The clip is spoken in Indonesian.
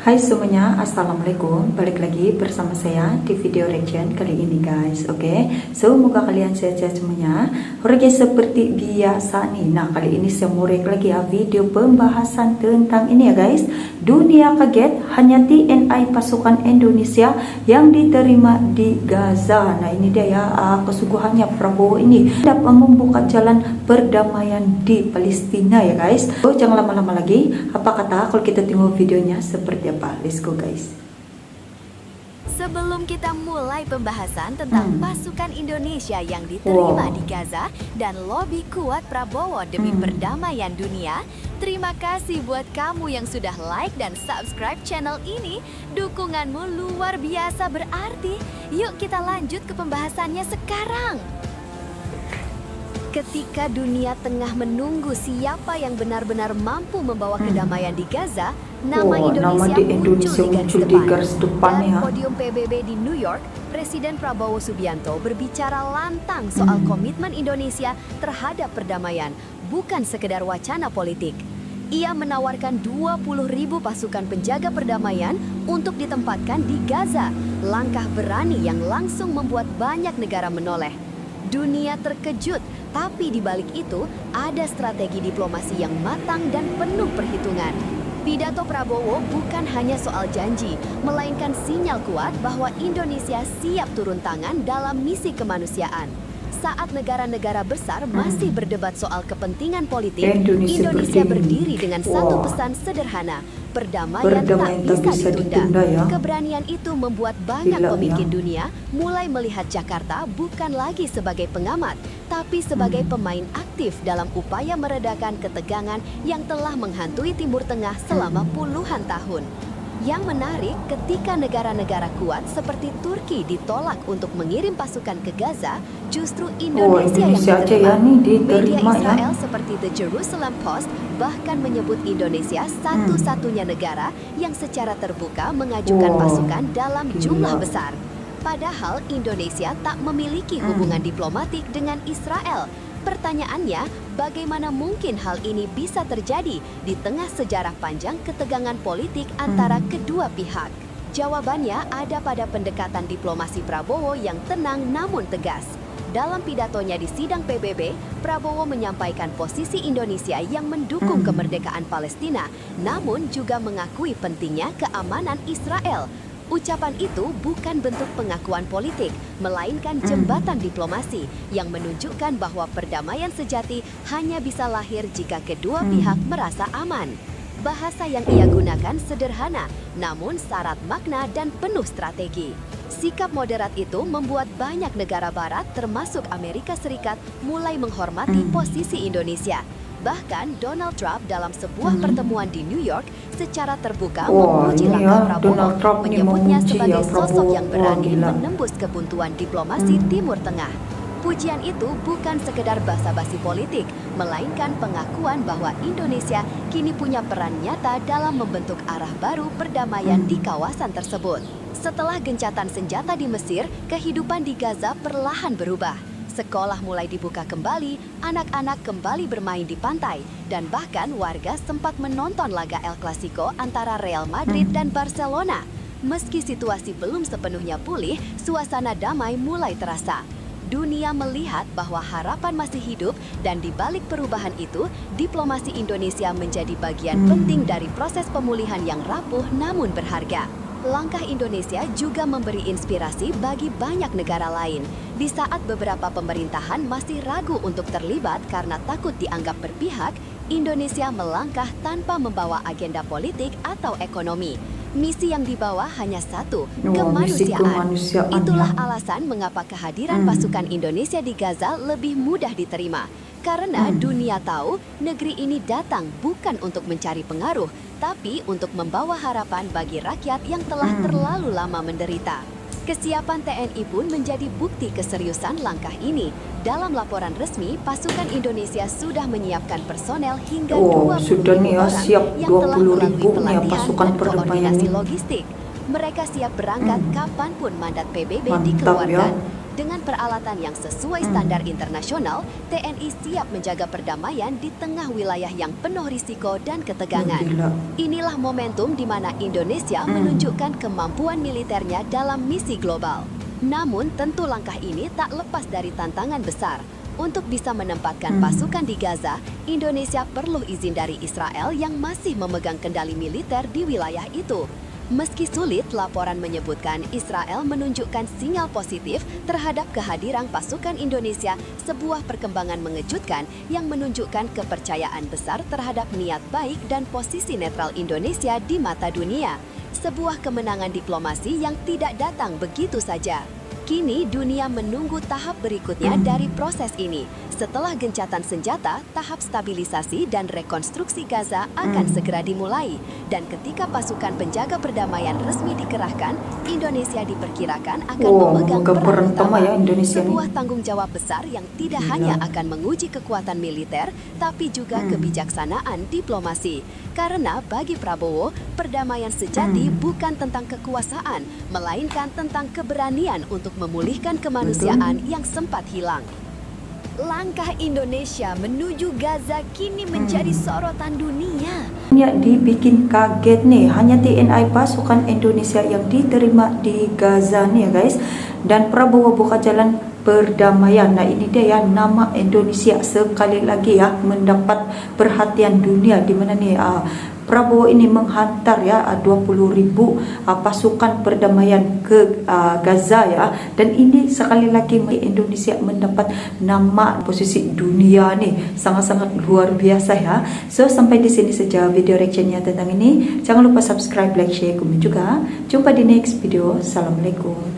Hai semuanya, assalamualaikum. Balik lagi bersama saya di video reaction kali ini guys. Oke, semoga kalian sehat-sehat semuanya. Oke, seperti biasa nih. Nah, kali ini saya mau react lagi ya video pembahasan tentang ini ya guys. Dunia kaget, hanya TNI pasukan Indonesia yang diterima di Gaza. Nah, ini dia ya kesuguhannya Prabowo ini dapat membuka jalan perdamaian di Palestina ya guys. So, jangan lama-lama lagi. Apa kata kalau kita tengok videonya seperti apa? Let's go guys. Sebelum kita mulai pembahasan tentang pasukan Indonesia yang diterima di Gaza dan lobi kuat Prabowo demi perdamaian dunia, terima kasih buat kamu yang sudah like dan subscribe channel ini. Dukunganmu luar biasa berarti. Yuk kita lanjut ke pembahasannya sekarang. Ketika dunia tengah menunggu siapa yang benar-benar mampu membawa kedamaian di Gaza, nama Indonesia muncul di garis depan. Dari podium PBB di New York, Presiden Prabowo Subianto berbicara lantang soal komitmen Indonesia terhadap perdamaian, bukan sekedar wacana politik. Ia menawarkan 20.000 pasukan penjaga perdamaian untuk ditempatkan di Gaza, langkah berani yang langsung membuat banyak negara menoleh. Dunia terkejut, tapi di balik itu ada strategi diplomasi yang matang dan penuh perhitungan. Pidato Prabowo bukan hanya soal janji, melainkan sinyal kuat bahwa Indonesia siap turun tangan dalam misi kemanusiaan. Saat negara-negara besar masih berdebat soal kepentingan politik, Indonesia berdiri dengan satu pesan sederhana: perdamaian tak bisa ditunda. Keberanian itu membuat banyak pemimpin dunia mulai melihat Jakarta bukan lagi sebagai pengamat, tapi sebagai pemain aktif dalam upaya meredakan ketegangan yang telah menghantui Timur Tengah selama puluhan tahun. Yang menarik, ketika negara-negara kuat seperti Turki ditolak untuk mengirim pasukan ke Gaza, justru Indonesia yang diterima. Media Israel seperti The Jerusalem Post bahkan menyebut Indonesia satu-satunya negara yang secara terbuka mengajukan pasukan dalam jumlah besar. Padahal Indonesia tak memiliki hubungan diplomatik dengan Israel. Pertanyaannya, bagaimana mungkin hal ini bisa terjadi di tengah sejarah panjang ketegangan politik antara kedua pihak? Jawabannya ada pada pendekatan diplomasi Prabowo yang tenang namun tegas. Dalam pidatonya di sidang PBB, Prabowo menyampaikan posisi Indonesia yang mendukung kemerdekaan Palestina, namun juga mengakui pentingnya keamanan Israel. Ucapan itu bukan bentuk pengakuan politik, melainkan jembatan diplomasi yang menunjukkan bahwa perdamaian sejati hanya bisa lahir jika kedua pihak merasa aman. Bahasa yang ia gunakan sederhana, namun syarat makna dan penuh strategi. Sikap moderat itu membuat banyak negara barat termasuk Amerika Serikat mulai menghormati posisi Indonesia. Bahkan Donald Trump dalam sebuah pertemuan di New York secara terbuka memuji langkah Prabowo, menyebutnya sebagai sosok yang berani menembus kebuntuan diplomasi Timur Tengah. Pujian itu bukan sekedar basa-basi politik, melainkan pengakuan bahwa Indonesia kini punya peran nyata dalam membentuk arah baru perdamaian di kawasan tersebut. Setelah gencatan senjata di Mesir, kehidupan di Gaza perlahan berubah. Sekolah mulai dibuka kembali, anak-anak kembali bermain di pantai, dan bahkan warga sempat menonton laga El Clasico antara Real Madrid dan Barcelona. Meski situasi belum sepenuhnya pulih, suasana damai mulai terasa. Dunia melihat bahwa harapan masih hidup, dan di balik perubahan itu, diplomasi Indonesia menjadi bagian penting dari proses pemulihan yang rapuh namun berharga. Langkah Indonesia juga memberi inspirasi bagi banyak negara lain. Di saat beberapa pemerintahan masih ragu untuk terlibat karena takut dianggap berpihak, Indonesia melangkah tanpa membawa agenda politik atau ekonomi. Misi yang dibawa hanya satu, kemanusiaan. Itulah alasan mengapa kehadiran pasukan Indonesia di Gaza lebih mudah diterima. Karena dunia tahu negeri ini datang bukan untuk mencari pengaruh, tapi untuk membawa harapan bagi rakyat yang telah terlalu lama menderita. Kesiapan TNI pun menjadi bukti keseriusan langkah ini. Dalam laporan resmi, pasukan Indonesia sudah menyiapkan personel hingga 20.000 orang yang telah melalui pelatihan dan koordinasi logistik. Mereka siap berangkat kapanpun mandat PBB dikeluarkan. Dengan peralatan yang sesuai standar internasional, TNI siap menjaga perdamaian di tengah wilayah yang penuh risiko dan ketegangan. Inilah momentum di mana Indonesia menunjukkan kemampuan militernya dalam misi global. Namun, tentu langkah ini tak lepas dari tantangan besar. Untuk bisa menempatkan pasukan di Gaza, Indonesia perlu izin dari Israel yang masih memegang kendali militer di wilayah itu. Meski sulit, laporan menyebutkan Israel menunjukkan sinyal positif terhadap kehadiran pasukan Indonesia, sebuah perkembangan mengejutkan yang menunjukkan kepercayaan besar terhadap niat baik dan posisi netral Indonesia di mata dunia. Sebuah kemenangan diplomasi yang tidak datang begitu saja. Kini dunia menunggu tahap berikutnya dari proses ini. Setelah gencatan senjata, tahap stabilisasi dan rekonstruksi Gaza akan segera dimulai. Dan ketika pasukan penjaga perdamaian resmi dikerahkan, Indonesia diperkirakan akan memegang peran utama, sebuah tanggung jawab besar yang tidak hanya akan menguji kekuatan militer, tapi juga kebijaksanaan diplomasi. Karena bagi Prabowo, perdamaian sejati bukan tentang kekuasaan, melainkan tentang keberanian untuk memulihkan kemanusiaan yang sempat hilang. Langkah Indonesia menuju Gaza kini menjadi sorotan dunia. Ya, dibikin kaget nih, hanya TNI pasukan Indonesia yang diterima di Gaza nih ya guys. Dan Prabowo buka jalan perdamaian. Nah ini dia ya, nama Indonesia sekali lagi ya mendapat perhatian dunia, di mana nih Prabowo ini menghantar ya 20.000 pasukan perdamaian ke Gaza ya, dan ini sekali lagi Indonesia mendapat nama posisi dunia nih, sangat-sangat luar biasa ya. So sampai di sini saja video reactionnya tentang ini. Jangan lupa subscribe, like, share, komen juga. Jumpa di next video. Assalamualaikum.